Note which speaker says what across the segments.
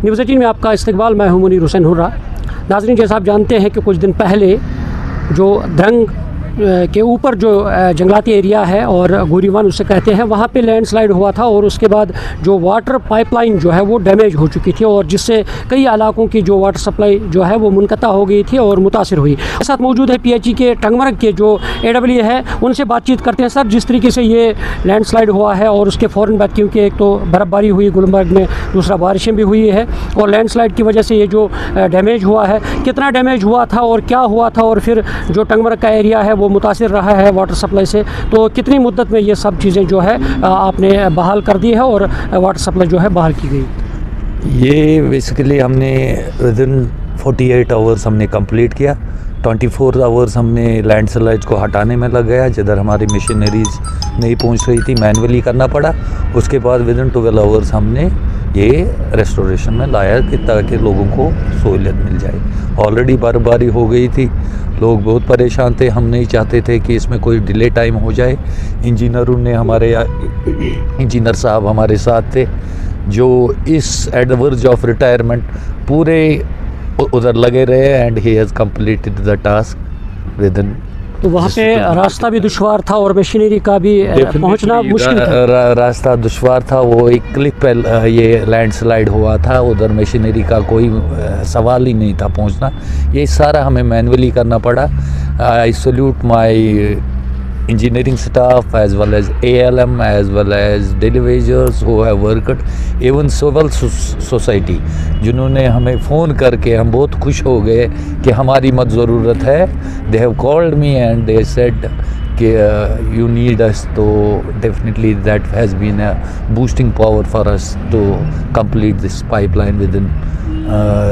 Speaker 1: News 18 में आपका इस्तकबाल। मैं हूं मुनीर हुसैन हुर्रा। नाज़रीन, जैसा आप जानते हैं कि कुछ दिन पहले जो द्रंग के ऊपर जो जंगलाती एरिया है और गोरीवान उसे कहते हैं, वहाँ पे लैंडस्लाइड हुआ था और उसके बाद जो वाटर पाइपलाइन जो है वो डैमेज हो चुकी थी और जिससे कई इलाकों की जो वाटर सप्लाई जो है वो मुनक़ता हो गई थी और मुतासिर हुई। मेरे साथ मौजूद है PHE के टंगमर्ग के जो AWA है, उनसे बातचीत करते हैं। सर, जिस तरीके से ये लैंडस्लाइड हुआ है और उसके फ़ौरन बाद, क्योंकि एक तो बर्फ़बारी हुई गुलमर्ग में, दूसरा बारिशें भी हुई है और लैंडस्लाइड की वजह से ये जो डैमेज हुआ है, कितना डैमेज हुआ था और क्या हुआ था, और फिर जो टंगमर्ग का एरिया है वो मुतासिर रहा है वाटर सप्लाई से, तो कितनी मुद्दत में ये सब चीज़ें जो है आपने बहाल कर दी है और वाटर सप्लाई जो है बहाल की गई?
Speaker 2: ये बेसिकली हमने विदिन 48 आवर्स हमने कंप्लीट किया। 24 आवर्स हमने लैंडस्लाइड्स को हटाने में लग गया, जिधर हमारी मशीनरीज नहीं पहुंच रही थी, मैनुअली करना पड़ा। उसके बाद विदिन 12 आवर्स हमने ये रेस्टोरेशन में लाया कि ताकि लोगों को सहूलियत मिल जाए। ऑलरेडी बर्फबारी हो गई थी, लोग बहुत परेशान थे। हम नहीं चाहते थे कि इसमें कोई डिले टाइम हो जाए। इंजीनियर साहब हमारे साथ थे, जो इस एडवर्ज ऑफ रिटायरमेंट पूरे उधर लगे रहे and he has completed the task within.
Speaker 1: तो वहाँ पे रास्ता भी दुश्वार था और मशीनरी का भी पहुँचना मुश्किल था।
Speaker 2: रास्ता दुश्वार था, वो एक क्लिप पे ये लैंडस्लाइड हुआ था, उधर मशीनरी का कोई सवाल ही नहीं था पहुँचना। ये सारा हमें मैनुअली करना पड़ा। I salute my engineering staff as well as ALM as well as deliveries who have worked, even civil society जिन्होंने हमें फ़ोन करके, हम बहुत खुश हो गए कि हमारी मत ज़रूरत है। they have called me and they said कि you need us, तो definitely that has been a boosting power for us to complete this pipeline within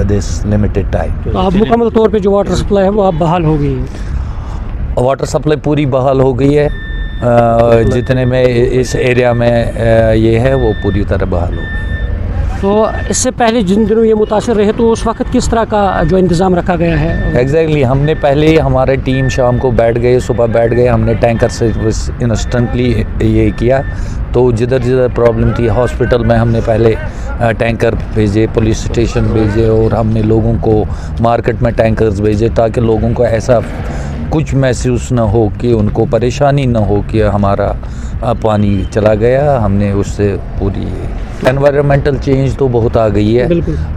Speaker 2: this limited time।
Speaker 1: तो आप मुकम्मल तौर पे जो वाटर सप्लाई है वो आप बहाल हो गई है?
Speaker 2: वाटर सप्लाई पूरी बहाल हो गई है। जितने में इस एरिया में ये है वो पूरी तरह बहाल हो गई।
Speaker 1: तो इससे पहले जिन दिनों ये मुतासिर रहे तो उस वक्त किस तरह का जो इंतज़ाम रखा गया है?
Speaker 2: एग्जैक्टली हमने पहले ही हमारे टीम शाम को बैठ गए, सुबह बैठ गए, हमने टैंकर सर्विस इंस्टेंटली ये किया। तो जिधर जिधर प्रॉब्लम थी हॉस्पिटल में हमने पहले टैंकर भेजे, पुलिस स्टेशन भेजे और हमने लोगों को मार्केट में टैंकर्स भेजे, ताकि लोगों को ऐसा कुछ महसूस न हो कि उनको परेशानी न हो कि हमारा पानी चला गया। हमने उससे पूरी एनवायरमेंटल चेंज तो बहुत आ गई है,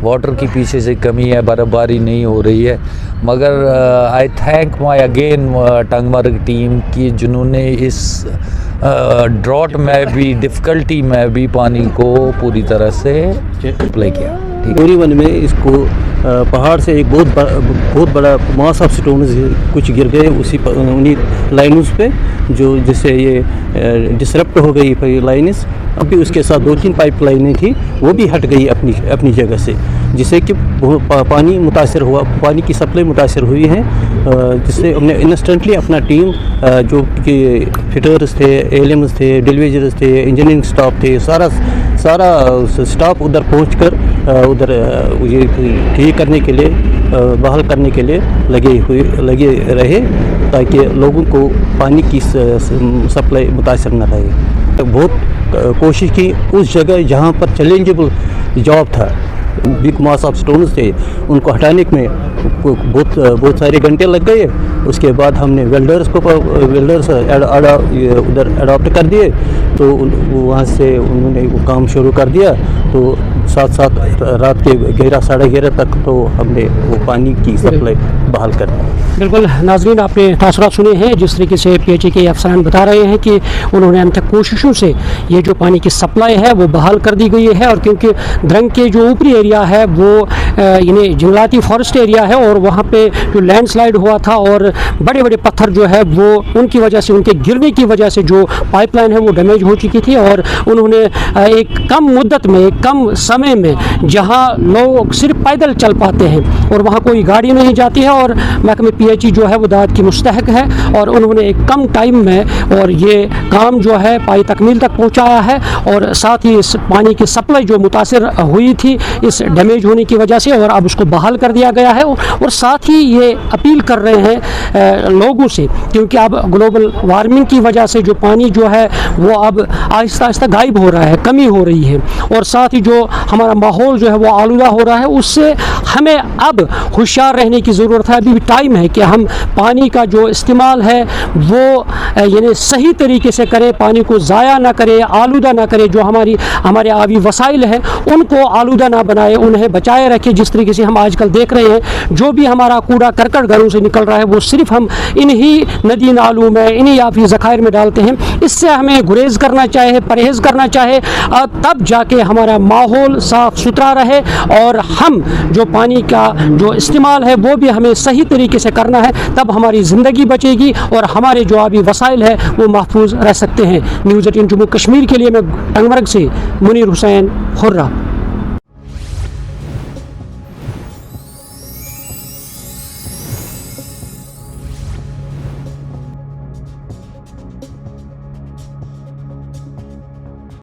Speaker 2: वाटर की पीछे से कमी है, बर्फबारी नहीं हो रही है। मगर आई thank my again Tangmarg team की, जिन्होंने इस ड्रॉट में भी, डिफ़िकल्टी में भी पानी को पूरी तरह से अप्लाई किया।
Speaker 3: गोरीवन में इसको पहाड़ से एक बहुत बड़ा मास ऑफ स्टोन्स कुछ गिर गए उन्हीं लाइन्स पे, जो जिससे ये डिसरप्ट हो गई लाइन्स। अभी उसके साथ 2-3 पाइप लाइनें थी, वो भी हट गई अपनी जगह से, जिससे कि पानी मुतासर हुआ, पानी की सप्लाई मुतासर हुई है। जिससे हमने इंस्टेंटली अपना टीम, जो कि फिटर्स थे, ALMs थे, डिलीवरीज थे, इंजीनियरिंग स्टाफ थे, सारा स्टाफ उधर पहुंचकर उधर ये ठीक करने के लिए, बहाल करने के लिए लगे रहे, ताकि लोगों को पानी की सप्लाई मुतासर न रहे। बहुत कोशिश की उस जगह जहाँ पर चैलेंजेबल जॉब था, बिग मास ऑफ स्टोन्स थे, उनको हटाने में बहुत सारे घंटे लग गए। उसके बाद हमने वेल्डर्स उधर अडॉप्ट कर दिए, तो वहाँ से उन्होंने वो काम शुरू कर दिया। तो साथ रात के 11 साढ़े 11 तक तो हमने वो पानी की सप्लाई बहाल कर दी।
Speaker 1: बिल्कुल नाज़रीन, आपने तासुरात सुने हैं जिस तरीके से PHE के अफसरान बता रहे हैं कि उन्होंने अंत कोशिशों से ये जो पानी की सप्लाई है वो बहाल कर दी गई है। और क्योंकि द्रंग के जो ऊपरी एरिया है वो यानी जंगलाती फॉरेस्ट एरिया है और वहाँ पे जो लैंडस्लाइड हुआ था और बड़े बड़े पत्थर जो है वो उनकी वजह से, उनके गिरने की वजह से जो पाइपलाइन है वो डैमेज हो चुकी थी। और उन्होंने एक कम मुद्दत में, एक कम समय में, जहाँ लोग सिर्फ पैदल चल पाते हैं और वहाँ कोई गाड़ी नहीं जाती है, और महकमे PHE जो है वो दाद की मुस्तहक है, और उन्होंने एक कम टाइम में और ये काम जो है पाई तकमील तक पहुँचाया है। और साथ ही इस पानी की सप्लाई जो मुतासर हुई थी इस डैमेज होने की वजह से, और अब उसको बहाल कर दिया गया है। और साथ ही ये अपील कर रहे हैं लोगों से, क्योंकि अब ग्लोबल वार्मिंग की वजह से जो पानी जो है वो अब आहिस्ता आहिस्ता गायब हो रहा है, कमी हो रही है। और साथ ही जो हमारा माहौल जो है वो आलूदा हो रहा है, उससे हमें अब होशियार रहने की ज़रूरत है। अभी भी टाइम है कि हम पानी का जो इस्तेमाल है वो यानी सही तरीके से करें, पानी को ज़ाया ना करें, आलूदा ना करें। जो हमारे आबी वसाइल हैं उनको आलूदा ना बनाए, उन्हें बचाए रखें। जिस तरीके से हम आजकल देख रहे हैं जो भी हमारा कूड़ा करकट घरों से निकल रहा है वो सिर्फ हम इन्हीं नदी नालों में, इन्हीं आबी ज़खायर में डालते हैं। इससे हमें गुरेज करना चाहिए, परहेज़ करना चाहिए, तब जाके हमारा माहौल साफ़ सुथरा रहे और हम जो पानी का जो इस्तेमाल है वो भी हमें सही तरीके से करना है, तब हमारी ज़िंदगी बचेगी और हमारे जो आबी वसाइल है वो महफूज रह सकते हैं। न्यूज़ 18 जम्मू कश्मीर के लिए मैं टंगमर्ग से मुनीर हुसैन हुर्रा।